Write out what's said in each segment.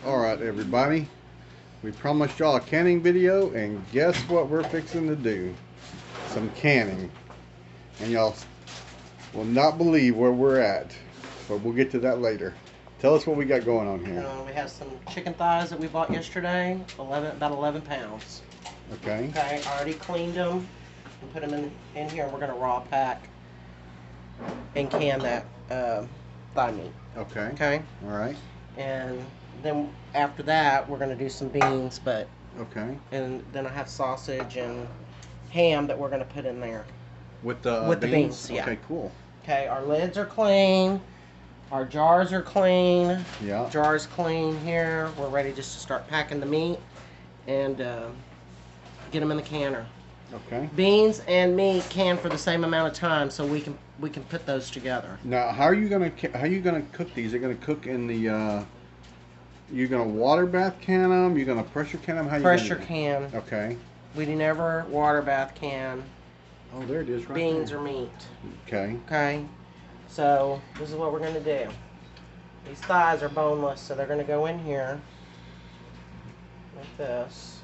Alright everybody, we promised y'all a canning video, and guess what we're fixing to do? Some canning. And y'all will not believe where we're at, but we'll get to that later. Tell us what we got going on here. We have some chicken thighs that we bought yesterday, about 11 pounds. Okay. Okay, I already cleaned them and put them in here, and we're going to raw pack and can that thigh meat. Okay. Okay? Alright. And then after that, we're going to do some beans, but... Okay. And then I have sausage and ham that we're going to put in there. With the beans, yeah. Okay, cool. Okay, our lids are clean. Our jars are clean. Yeah. Jars clean here. We're ready just to start packing the meat and get them in the canner. Okay. Beans and meat can for the same amount of time, so we can put those together. Now, how are you gonna cook these? They're gonna cook in the. You're gonna water bath can them. You're gonna pressure can them. How you pressure gonna can. Okay. We never water bath can. Oh, there it is, right beans there. or meat. Okay. Okay. So this is what we're gonna do. These thighs are boneless, so they're gonna go in here like this.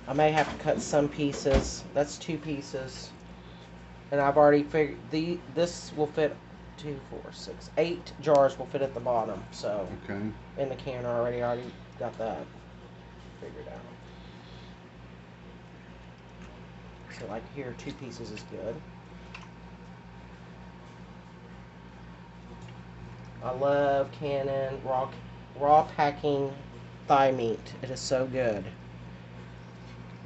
I may have to cut some pieces. That's 2 pieces. And I've already figured this will fit 2, 4, 6, 8 jars will fit at the bottom. So okay. In the can already got that figured out. So like here, 2 pieces is good. I love canning raw packing thigh meat. It is so good.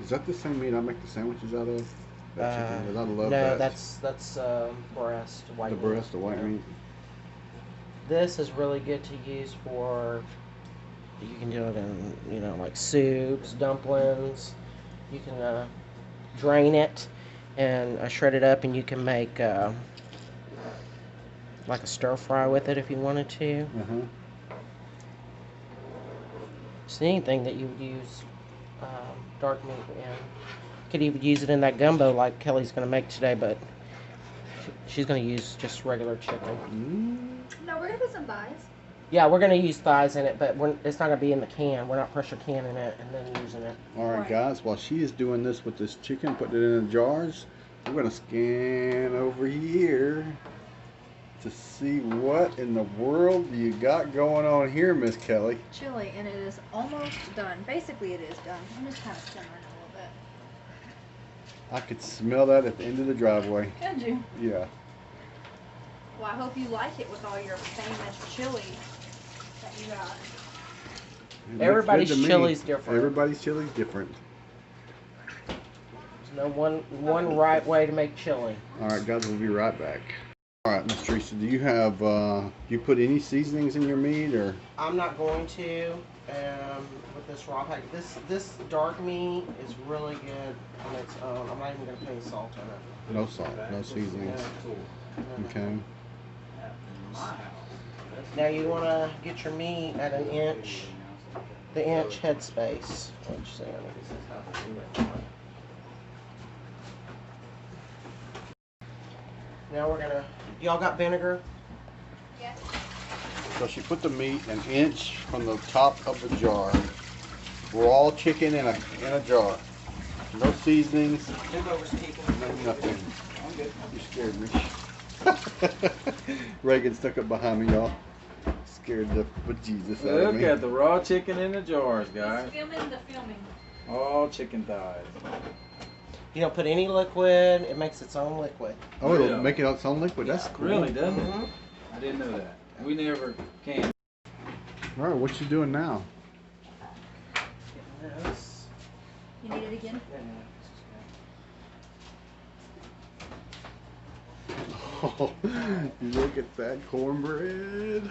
Is that the same meat I make the sandwiches out of? That chicken? I love that. No, that's breast, white meat. The breast, the white meat. This is really good to use for. You can do it in like soups, dumplings. You can drain it and shred it up, and you can make like a stir fry with it if you wanted to. Just anything that you would use dark meat in. You could even use it in that gumbo like Kelly's going to make today, but she's going to use just regular chicken. No, we're going to put some thighs. Yeah, we're going to use thighs in it, but it's not going to be in the can. We're not pressure canning it and then using it. Alright guys, while she is doing this with this chicken, putting it in the jars, we're going to scan over here to see what in the world you got going on here, Miss Kelly. Chili, and it is almost done. Basically, it is done. I'm just kind of simmering a little bit. I could smell that at the end of the driveway. Could you? Yeah. Well, I hope you like it with all your famous chili that you got. Everybody's chili's different. Everybody's chili's different. There's no one right way to make chili. Alright guys, we'll be right back. Alright, Miss Teresa, do you have, you put any seasonings in your meat, or? I'm not going to, with this raw pack. This dark meat is really good on its own. I'm not even going to put any salt in it. No salt, no seasonings. Okay. Now you want to get your meat at an inch, the inch head space. Now we're gonna. Y'all got vinegar? Yes. So she put the meat an inch from the top of the jar. Raw chicken in a jar. No seasonings. No nothing. You scared me. Reagan stuck up behind me, y'all. Scared the bejesus out of me. Look at the raw chicken in the jars, guys. Filming the filming. All chicken thighs. You don't put any liquid. It makes its own liquid. Oh, it'll make it its own liquid. That's cool. Really, doesn't it? I didn't know that. We never can. All right, what you doing now? This. You need it again? Oh, look at that cornbread.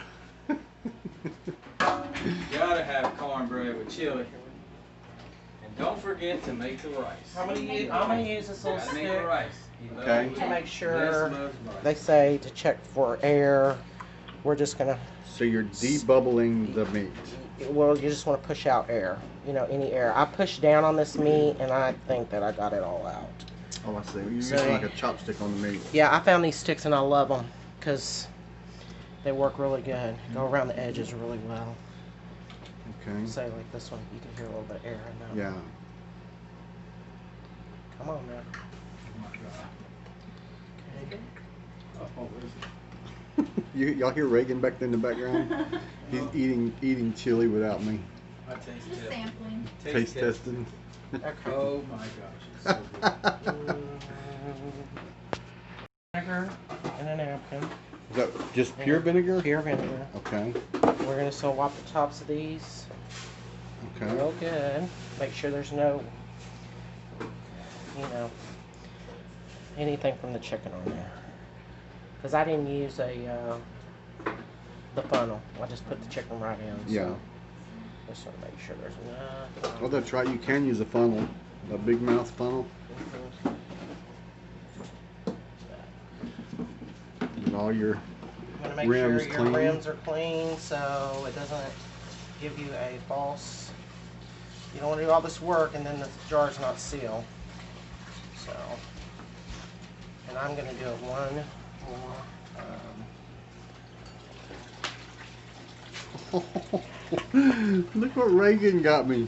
Gotta have cornbread with chili. And don't forget to make the rice. I'm gonna use this little Gotta make stick the rice. Okay. to make sure. They say to check for air. We're just gonna. So you're debubbling the meat. Well, you just want to push out air. Any air. I pushed down on this meat, and I think that I got it all out. Oh, I see. You're So- using like a chopstick on the meat. Yeah, I found these sticks and I love them because they work really good. Go around the edges really well. Okay. Say like this one, you can hear a little bit of air in that. Yeah. Come on now. Oh my God. Okay. Oh, where's it? Y'all hear Reagan back there in the background? He's eating chili without me. I taste Just it. sampling. Taste testing. Okay. Oh my gosh, it's so good. Vinegar and a napkin. Is that just pure vinegar? Pure vinegar. Okay. We're gonna still wipe the tops of these Okay. real good. Make sure there's no, anything from the chicken on there. Because I didn't use the funnel. I just put the chicken right in. Yeah. So just want to make sure there's nothing. Oh, that's right. You can use a funnel, a big mouth funnel. Get all your I'm gonna make rims sure your clean. rims are clean so it doesn't give you a false. You don't want to do all this work and then the jar's not sealed. So, and I'm gonna do it one more time. Look what Reagan got me.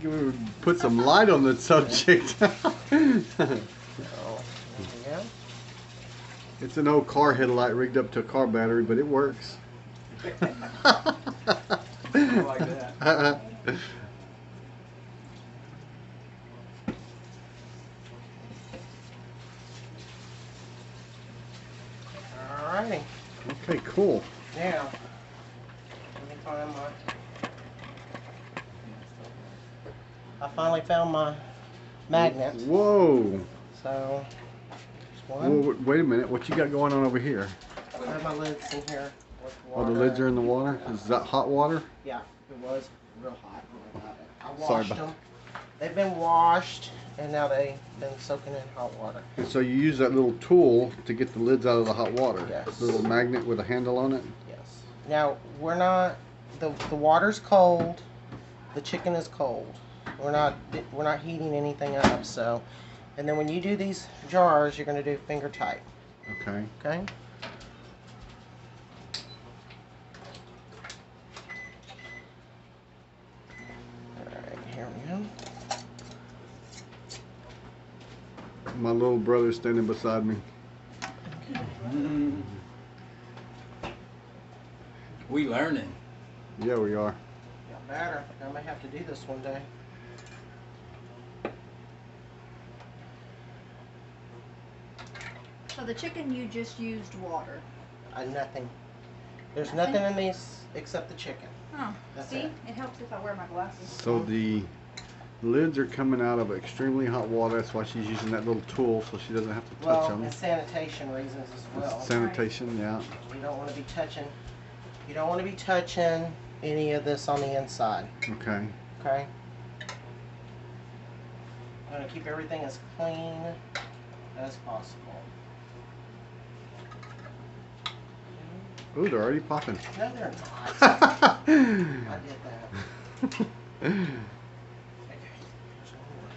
He put some light on the subject. So, there we go. It's an old car headlight rigged up to a car battery, but it works. I like that. Alrighty. Okay, cool. Now, let me find my. I finally found my magnet. Whoa. So, just Whoa, one. wait a minute. What you got going on over here? I have my lids in here with Oh, water. the lids are in the water? Is that hot water? Yeah, it was real hot when I got it. I Sorry washed about- them. They've been washed, and now they've been soaking in hot water. And so you use that little tool to get the lids out of the hot water. Yes. The little magnet with a handle on it. Yes. Now, we're not, the water's cold, the chicken is cold. We're not heating anything up, so. And then when you do these jars, you're gonna do finger tight, Okay. okay? Alright, here we go. My little brother's standing beside me. We learning. Yeah, we are. Got better. I may have to do this one day. So the chicken, you just used water. Nothing. There's Nothing? nothing in these except the chicken. Oh, That's see? it. It helps if I wear my glasses. So the lids are coming out of extremely hot water. That's why she's using that little tool so she doesn't have to touch Well, them. and sanitation reasons as well. Sanitation, yeah. You don't want to be touching. You don't want to be touching any of this on the inside. Okay. Okay. I'm gonna keep everything as clean as possible. Ooh, they're already popping. No, they're not. I did that. Okay. There's one more.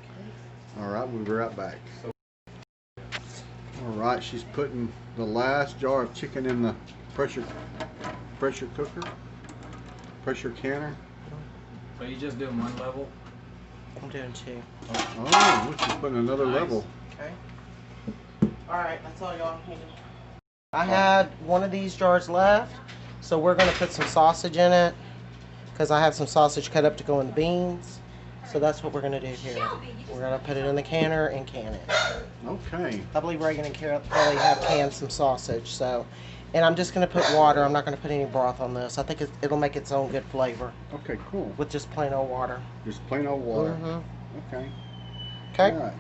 Okay. All right, we'll be right back. All right, she's putting the last jar of chicken in the pressure cooker, pressure canner. So you just doing one level? I'm doing two. Oh, look, she's putting another Nice. level. Okay. All right, that's all y'all need. I had one of these jars left, so we're gonna put some sausage in it because I have some sausage cut up to go in the beans. So that's what we're gonna do here. We're gonna put it in the canner and can it. Okay. I believe Reagan and Kelly have canned some sausage, so. And I'm just gonna put water. I'm not gonna put any broth on this. I think it'll make its own good flavor Okay, cool. with just plain old water. Just plain old water. Mm-hmm. Okay. Okay. All right.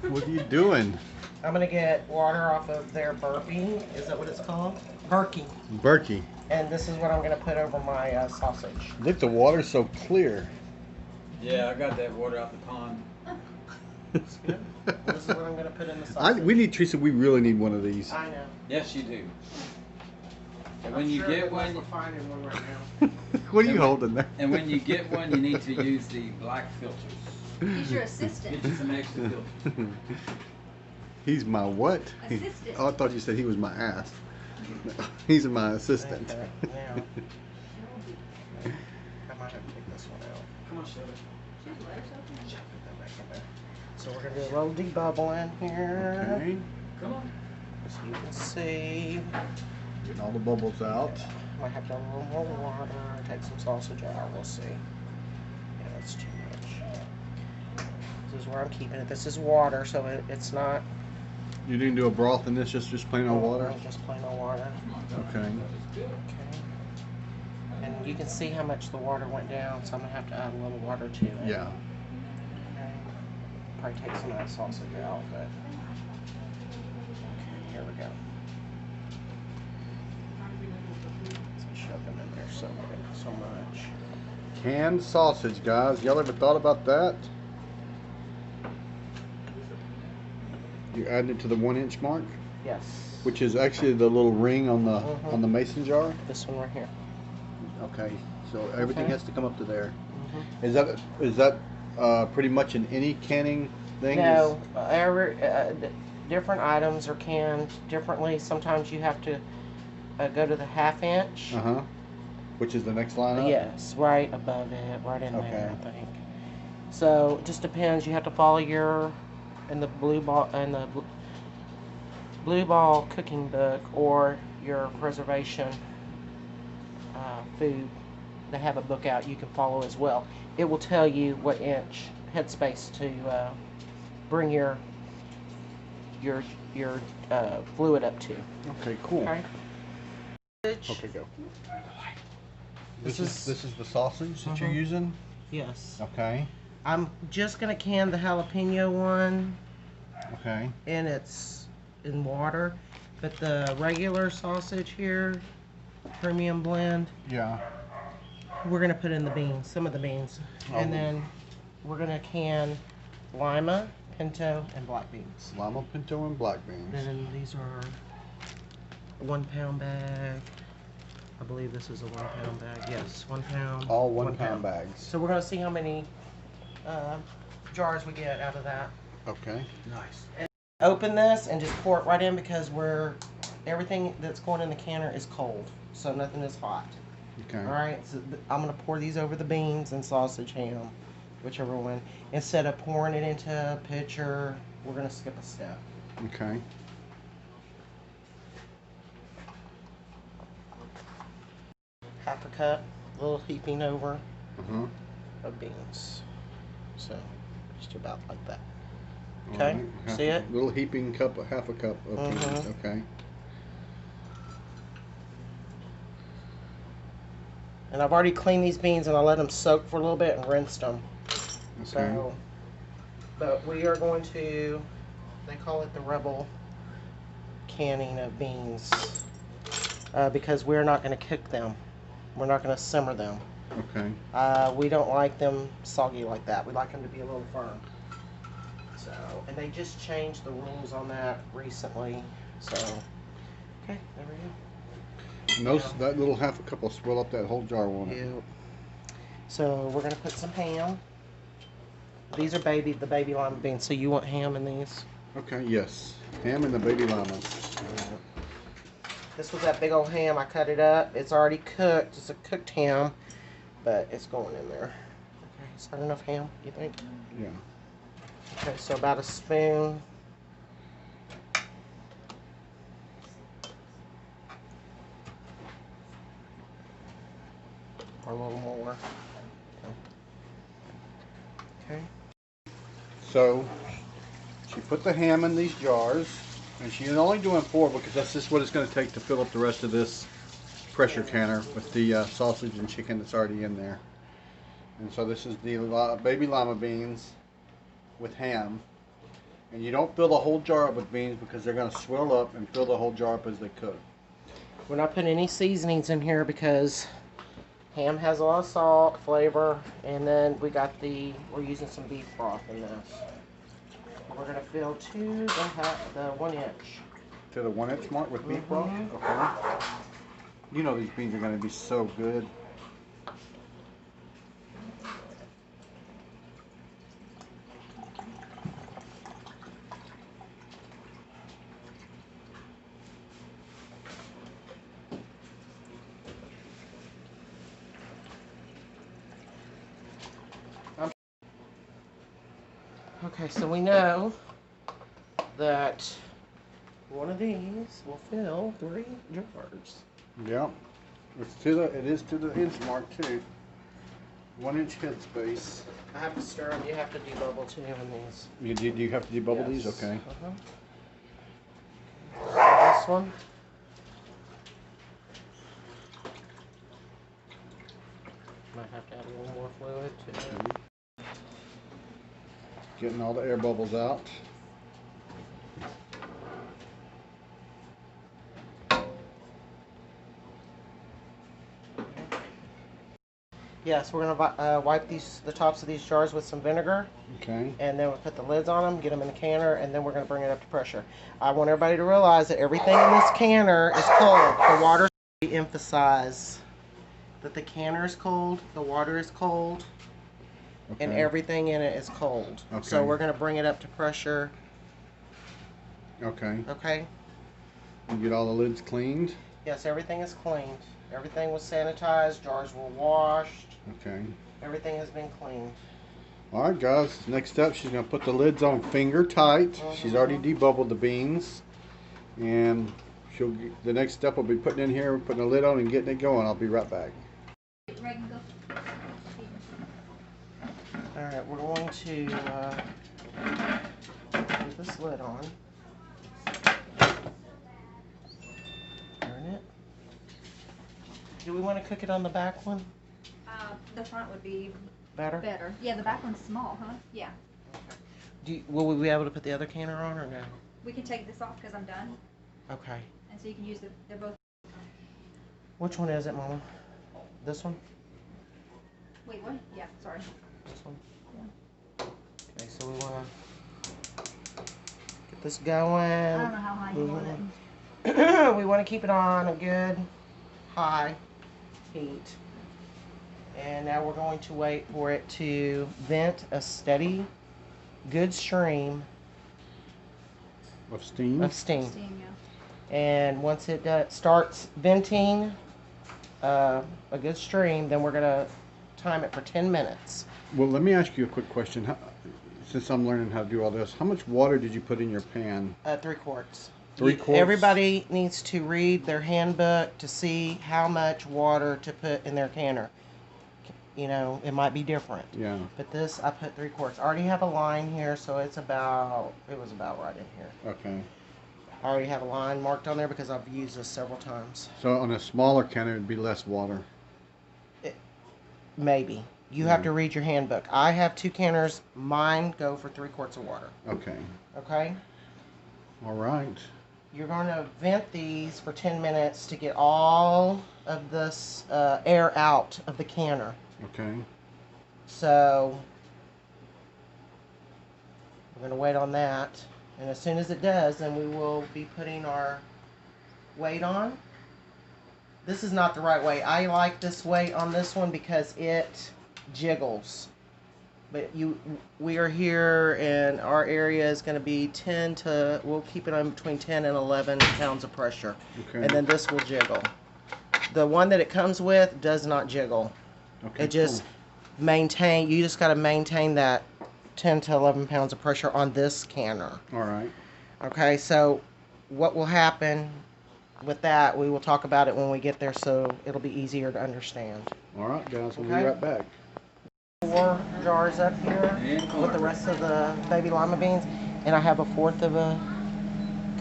What are you doing? I'm gonna get water off of their burpee. Is that what it's called? Berkey. Berkey. And this is what I'm gonna put over my sausage. Look, the water's so clear. Yeah, I got that water out the pond. This is what I'm gonna put in the sausage. we need, Teresa, we really need one of these. I know. Yes, you do. And when I'm you sure get unless one, we're finding one right now. What are you holding there? and when you get one, you need to use the black filters. He's your assistant. Get you some extra filter. He's my what? Assistant. Oh, I thought you said he was my ass. He's my assistant. Okay, now. I might have to take this one out. Come on, Shelly. Put that back in there. So we're gonna do a little debubbling here. Okay. Come on. So you can see. Getting all the bubbles out. Might have to add a little more water. Take some sausage out. We'll see. Yeah, that's too much. This is where I'm keeping it. This is water, so it's not. You didn't do a broth in this, just plain old water? Just plain old water. Okay. Okay. And you can see how much the water went down, so I'm gonna have to add a little water to it. Yeah. Okay. Probably take some of that sausage out, but okay, here we go. So shove them in there so much. Canned sausage, guys. Y'all ever thought about that? You're adding it to the 1 inch mark, Yes. which is actually the little ring on the Mhm. mason jar. This one right here. Okay, so everything Okay. has to come up to there. Mm-hmm. Is that pretty much in any canning thing? No, different items are canned differently. Sometimes you have to go to the 1/2 inch. Uh huh. Which is the next line up? Yes, right above it, right in Okay. there, I think. So it just depends. You have to follow your blue ball cooking book or your preservation food. They have a book out you can follow as well. It will tell you what inch headspace to bring your fluid up to. Okay, cool. Okay. Okay, go. This is- This is the sausage that you're Mhm. using? Yes. Okay. I'm just gonna can the jalapeno one, Okay. and it's in water. But the regular sausage here, premium blend, Yeah. we're gonna put in the beans, some of the beans, and Oh. then we're gonna can lima, pinto, and black beans. Lima, pinto, and black beans. And these are a 1 pound bag. I believe this is a 1 pound bag. Yes, 1 pound. All 1 pound bags. So we're gonna see how many jars we get out of that. Okay. Nice. Open this and just pour it right in because everything that's going in the canner is cold, so nothing is hot. Okay. All right, so I'm gonna pour these over the beans and sausage ham, whichever one. Instead of pouring it into a pitcher, we're gonna skip a step. Okay. Half a cup, a little heaping over Uh-huh. of beans. So just about like that. All Okay, right. see it? Little heaping cup, half a cup of beans. Mhm. Okay. And I've already cleaned these beans and I let them soak for a little bit and rinsed them. Okay. So, but we are going to, they call it the Rebel canning of beans, because we're not going to cook them. We're not going to simmer them. Okay. We don't like them soggy like that. We like them to be a little firm. So, and they just changed the rules on that recently. So, okay, there we go. And that little half a cup will swell up that whole jar, won't it? Yep. So we're gonna put some ham. These are the baby lima beans. So you want ham in these? Okay, yes. Ham and the baby llamas. This was that big old ham. I cut it up. It's already cooked. It's a cooked ham, but it's going in there. Okay, is that enough ham, you think? Yeah. Okay, so about a spoon. Or a little more. Okay. So, she put the ham in these jars, and she's only doing 4 because that's just what it's going to take to fill up the rest of this pressure canner with the sausage and chicken that's already in there. And so this is the baby lima beans with ham. And you don't fill the whole jar up with beans because they're going to swell up and fill the whole jar up as they cook. We're not putting any seasonings in here because ham has a lot of salt, flavor, and then we're using some beef broth in this. We're gonna fill the 1 inch. To the 1 inch mark with beef broth? Okay. You know these beans are going to be so good. Okay, so we know that one of these will fill 3 jars. Yep. It is to the inch mark too. 1 inch head space. I have to stir them. You have to debubble too in these. You have to debubble these? Yes. Okay. So this one. Might have to add a little more fluid too. Getting all the air bubbles out. Yes, we're gonna wipe the tops of these jars with some vinegar. Okay. And then we'll put the lids on them, get them in the canner, and then we're gonna bring it up to pressure. I want everybody to realize that everything in this canner is cold. The water, we emphasize that the canner is cold, the water is cold, and Okay. everything in it is cold. Okay. So we're gonna bring it up to pressure. Okay. Okay. You get all the lids cleaned? Yes, everything is cleaned. Everything was sanitized, jars were washed, Okay. everything has been cleaned. Alright guys, next step she's going to put the lids on finger tight. She's already debubbled the beans. And the next step will be putting in here, putting the lid on and getting it going. I'll be right back. Alright, we're going to put this lid on. Turn it. Do we want to cook it on the back one? The front would be Better? better. Yeah, the back one's small, huh? Yeah. Will we be able to put the other canner on or no? We can take this off because I'm done. Okay. And so you can use they're both. Which one is it, Mama? This one? Wait, what? Yeah, sorry. This one? Yeah. Okay, so we want to get this going. I don't know how high you want it. We want to keep it on a good high heat. And now we're going to wait for it to vent a steady, good stream Of steam? of steam. Steam, yeah. And once it starts venting a good stream, then we're going to time it for 10 minutes. Well, let me ask you a quick question. Since I'm learning how to do all this, how much water did you put in your pan? 3 quarts. 3 quarts? Everybody needs to read their handbook to see how much water to put in their canner. You know, it might be different. Yeah. But this, I put 3 quarts. I already have a line here, so it was about right in here. Okay. I already have a line marked on there because I've used this several times. So on a smaller can, it would be less water. Maybe. You have to read your handbook. I have 2 canners. Mine go for 3 quarts of water. Okay. Okay? All right. You're going to vent these for 10 minutes to get all of this air out of the canner. Okay. So we're going to wait on that. And as soon as it does, then we will be putting our weight on. This is not the right weight. I like this weight on this one because it jiggles. But we are here, and our area is going to be we'll keep it on between 10 and 11 pounds of pressure. Okay. And then this will jiggle. The one that it comes with does not jiggle. Okay. It just you just got to maintain that 10 to 11 pounds of pressure on this canner. All right. Okay, so what will happen with that, we will talk about it when we get there, so it'll be easier to understand. All right, guys. We'll Okay. be right back. 4 jars up here with the rest of the baby lima beans, and I have 1/4 of a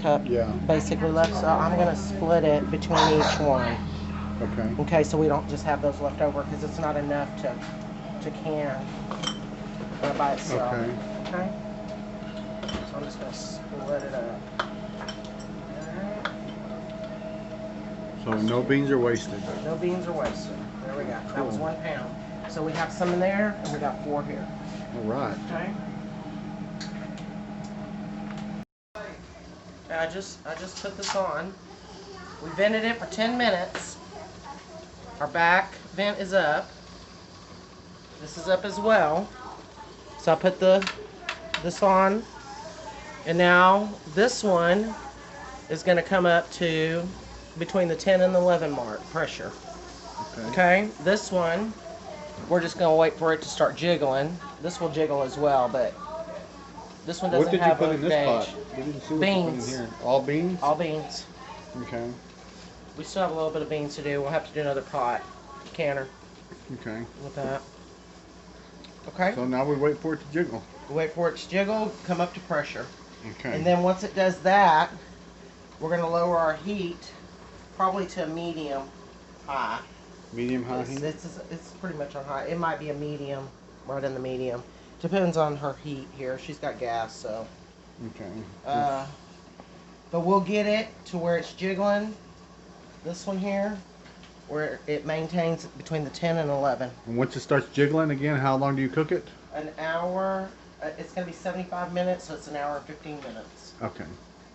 cup basically left, so I'm going to split it between each one. Okay. Okay, so we don't just have those left over because it's not enough to can by itself. Okay. Okay? So I'm just going to split it up. Alright. So no beans are wasted. No beans are wasted. There we go. That was 1 pound. So we have some in there, and we got 4 here. All right. Okay. I just put this on. We vented it for 10 minutes. Our back vent is up. This is up as well. So I put this on, and now this one is going to come up to between the 10 and the 11 mark pressure. Okay. This one, we're just going to wait for it to start jiggling. This will jiggle as well, but This one What doesn't did you have put a in this beige. pot? We didn't see what you put in Beans. here. All beans? All beans. Okay. We still have a little bit of beans to do. We'll have to do another pot canner Okay. with that. Okay. So now we wait for it to jiggle. Wait for it to jiggle, come up to pressure. Okay. And then once it does that, we're going to lower our heat probably to a medium high. Medium high It's, heat? it's pretty much on high. It might be a medium, right in the medium. Depends on her heat here. She's got gas, so. Okay. But we'll get it to where it's jiggling. This one here, where it maintains between the 10 and 11. And once it starts jiggling again, how long do you cook it? An hour. It's going to be 75 minutes, so it's an hour and 15 minutes. Okay.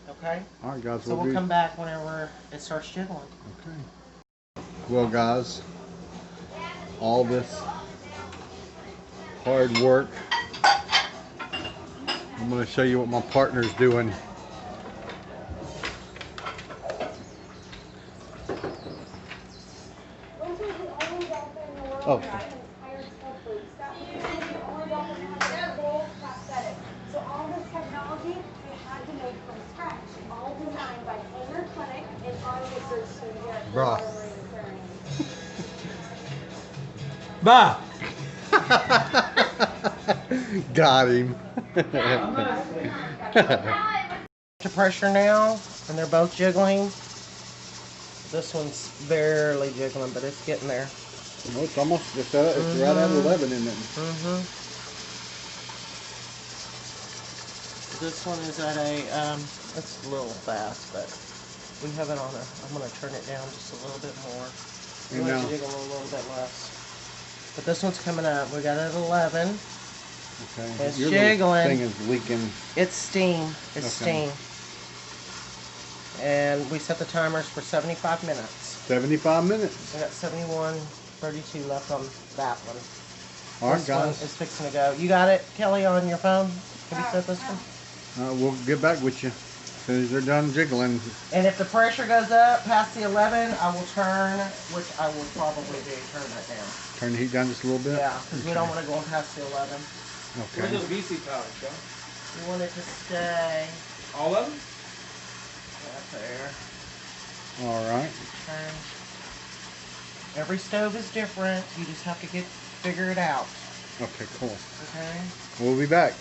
Okay? All right, guys. So we'll come back whenever it starts jiggling. Okay. Well, guys, all this hard work. I'm going to show you what my partner's doing. Oh. So all this technology we had to make from scratch, all designed by Hanger Clinic and on research studio at Bruh. Bah! Got him. To pressure now, and they're both jiggling. This one's barely jiggling, but it's getting there. No, it's almost it's right at 11, isn't it? This one is at a, it's a little fast, but we have it on a, I'm going to turn it down just a little bit more. And I'm going now- to jiggle a little bit less. But this one's coming up. We got it at 11. Okay. It's Your little jiggling. thing is leaking. It's steam. It's Okay. steam. And we set the timers for 75 minutes. 75 minutes. We got 71:32 left on that one. All right, This one guys. is fixing to go. You got it, Kelly, on your phone? Have you set this one? We'll get back with you as soon as they're done jiggling. And if the pressure goes up past the 11, I will turn, which I will probably do, turn that down. Turn the heat down just a little bit. Yeah, because we don't want to go past the 11. Where's Okay. those VC powders, Joe? We want it to stay All of them? right there. All right. Turn. Every stove is different. You just have to figure it out. Okay, cool. Okay? We'll be back.